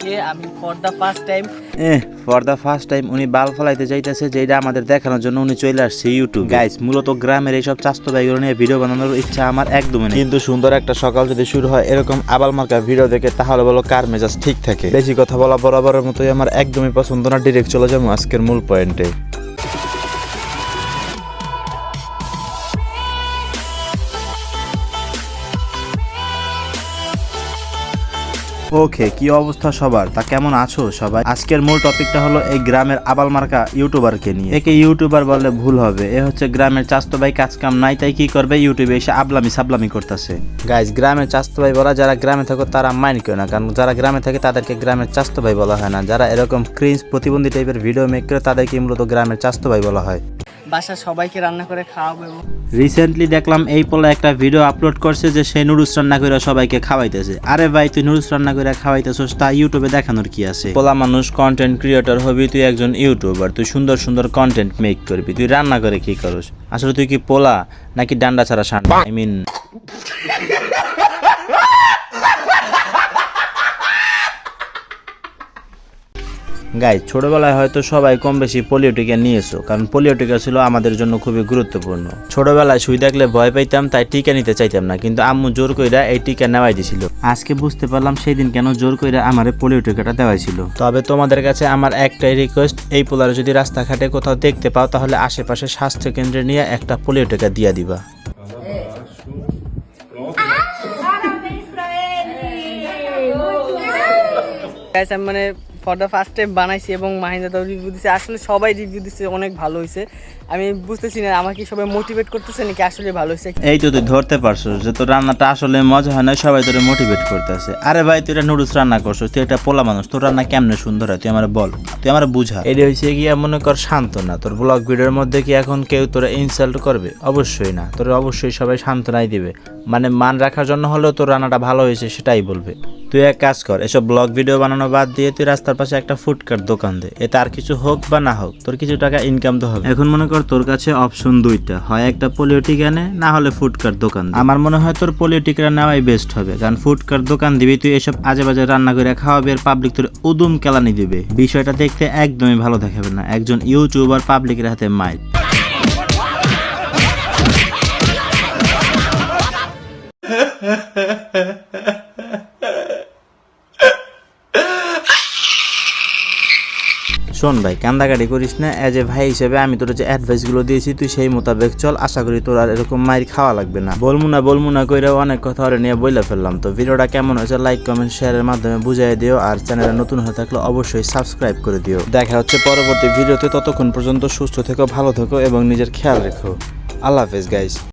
আজকে আমি for the first time উনি বাল ফলাইতে যাইতেছে, যেটা আমাদের দেখানোর জন্য উনি চলে আসছে ইউটিউব। গাইস, মূলত গ্রামের এইসব চাস্তো বাইগুলো নিয়ে ভিডিও বানানোর ইচ্ছা আমার একদমই নেই, কিন্তু সুন্দর একটা সকাল যদি শুরু হয় এরকম আবাল মার্কা ভিডিও দেখে, তাহলে বলো কার মেজাজ ঠিক থাকে। বেশি কথা বলা বরাবরের মতোই আমার একদমই পছন্দ না, ডিরেক্ট চলে যাবো আজকের মূল পয়েন্টে। ওকে, কি অবস্থা সবার, তা কেমন আছো সবাই? আজকের মূল টপিকটা হলো এই গ্রামের আবাল মার্কা ইউটিউবারকে নিয়ে। একে ইউটিউবার বললে ভুল হবে, এ হচ্ছে গ্রামের চাস্তো ভাই, কাজ কাম নাই, তাই কি করবে ইউটিউবে এসে আবলামি সাবলামি করতেছে। গাইস, গ্রামের চাস্তো ভাই বলা যারা গ্রামে থাকো তারা মাইন্ড করে না, কারণ যারা গ্রামে থাকে তাদেরকে গ্রামের চাস্তো ভাই বলা হয় না। যারা এরকম ক্রিঞ্জ প্রতিবন্ধী টাইপের ভিডিও মেক করে তাদেরকে মূলত গ্রামের চাস্তো ভাই বলা হয়। বাসা সবাইকে রান্না করে খাওয়াবো। রিসেন্টলি দেখলাম এই পোলা একটা ভিডিও আপলোড করছে যে সে নুডলস রান্না করে সবাইকে খাওয়াইতেছে। আরে ভাই, তুই নুডলস রান্না করে খাওয়াইতেছস, তা ইউটিউবে দেখানোর কি আছে? পোলা মানুষ কন্টেন্ট ক্রিয়েটর হবি, তুই একজন ইউটিউবার, তুই সুন্দর সুন্দর কন্টেন্ট মেক করবি, তুই রান্না করে কি করস? আসলে তুই কি পোলা নাকি ডান্ডা ছাড়া সান্ডা? আই মিন গাইস, ছোটবেলায় হয়তো সবাই কম বেশি পোলিও টিকা নিয়েছো, কারণ পোলিও টিকা ছিল আমাদের জন্য খুবই গুরুত্বপূর্ণ। ছোটবেলায় সুই দেখলে ভয় পাইতাম, তাই টিকা নিতে চাইতাম না, কিন্তু আম্মু জোর কইরা এই টিকা নেওয়াই দিছিল। আজকে বুঝতে পারলাম সেই দিন কেন জোর কইরা আমারে পোলিও টিকাটা দেওয়াইছিল। তবে তোমাদের কাছে আমার একটাই রিকোয়েস্ট, এই পোলারে যদি রাস্তাঘাটে কোথাও দেখতে পাও তাহলে আশেপাশে স্বাস্থ্য কেন্দ্রে নিয়ে একটা পোলিও টিকা দিয়া দিবা। গাইস, আমি মানে ফর দ্য ফার্স্ট টাইম বানাইছি এবং মাহিন্দা তো রিভিউ দিচ্ছে। আসলে সবাই রিভিউ দিচ্ছে, অনেক ভালো হয়েছে। আমি বুঝতেছি না আমাকে সবাই মোটিভেট করতেছে নাকি আসলে ভালো হয়েছে। এই তো তুই ধরতে পারছো যে তোর রান্নাটা আসলে মজা হয় না, সবাই তোরে মোটিভেট করতেছে। আরে ভাই, তুই এটা নুডলস রান্না করছো, তুই একটা পোলা মানুষ, তোর রান্না কেমনে সুন্দর হয় তুই আমার বল, তুই আমার বুঝা। এটা হয়েছে গিয়া মনে কর সান্ত্বনা। তোর ব্লগ ভিডিওর মধ্যে কি এখন কেউ তোরা ইনসাল্ট করবে? অবশ্যই না, তোরা অবশ্যই সবাই সান্ত্বনাই দিবে, মানে মান রাখার জন্য হলেও তোর রান্নাটা ভালো হয়েছে সেটাই বলবে। তুই এক কাজ কর, এসব ব্লগ ভিডিও বানানো বাদ দিয়ে তুই রাস্তার পাশে একটা ফুডকার্ট দোকান দে, এতে আর কিছু হোক বা না হোক তোর কিছু টাকা ইনকাম তো হবে। এখন মনে কর তোর কাছে অপশন দুইটা, হয় একটা পোলিও টিকা নে, না হলে ফুডকার্ট দোকান দে। আমার মনে হয় তোর পোলিও টিকা নেওয়াই বেস্ট হবে, কারণ ফুডকার্ট দোকান দিবি, তুই এসব আজে বাজে রান্না করে খাওয়াবি আর পাবলিক তোর উদুম কেলানি দিবে। বিষয়টা দেখতে একদমই ভালো দেখাবে না, একজন ইউটিউবার পাবলিকের হাতে মাইর। শোন ভাই, কান্দাকাটি করিস না, এজ এ ভাই হিসেবে আমি তোর যে অ্যাডভাইসগুলো দিয়েছি তুই সেই মোতাবেক চল, আশা করি তোর আর এরকম মাইর খাওয়া লাগবে না। বলমু না কইরাও অনেক কথা ওরে নিয়ে বইলা ফেললাম। তো ভিডিওটা কেমন হয়েছে লাইক কমেন্ট শেয়ারের মাধ্যমে বুঝিয়ে দিও, আর চ্যানেলে নতুন হয়ে থাকলে অবশ্যই সাবস্ক্রাইব করে দিও। দেখা হচ্ছে পরবর্তী ভিডিওতে, ততক্ষণ পর্যন্ত সুস্থ থেকো, ভালো থেকো এবং নিজের খেয়াল রেখো। আল্লাহ হাফেজ গাইস।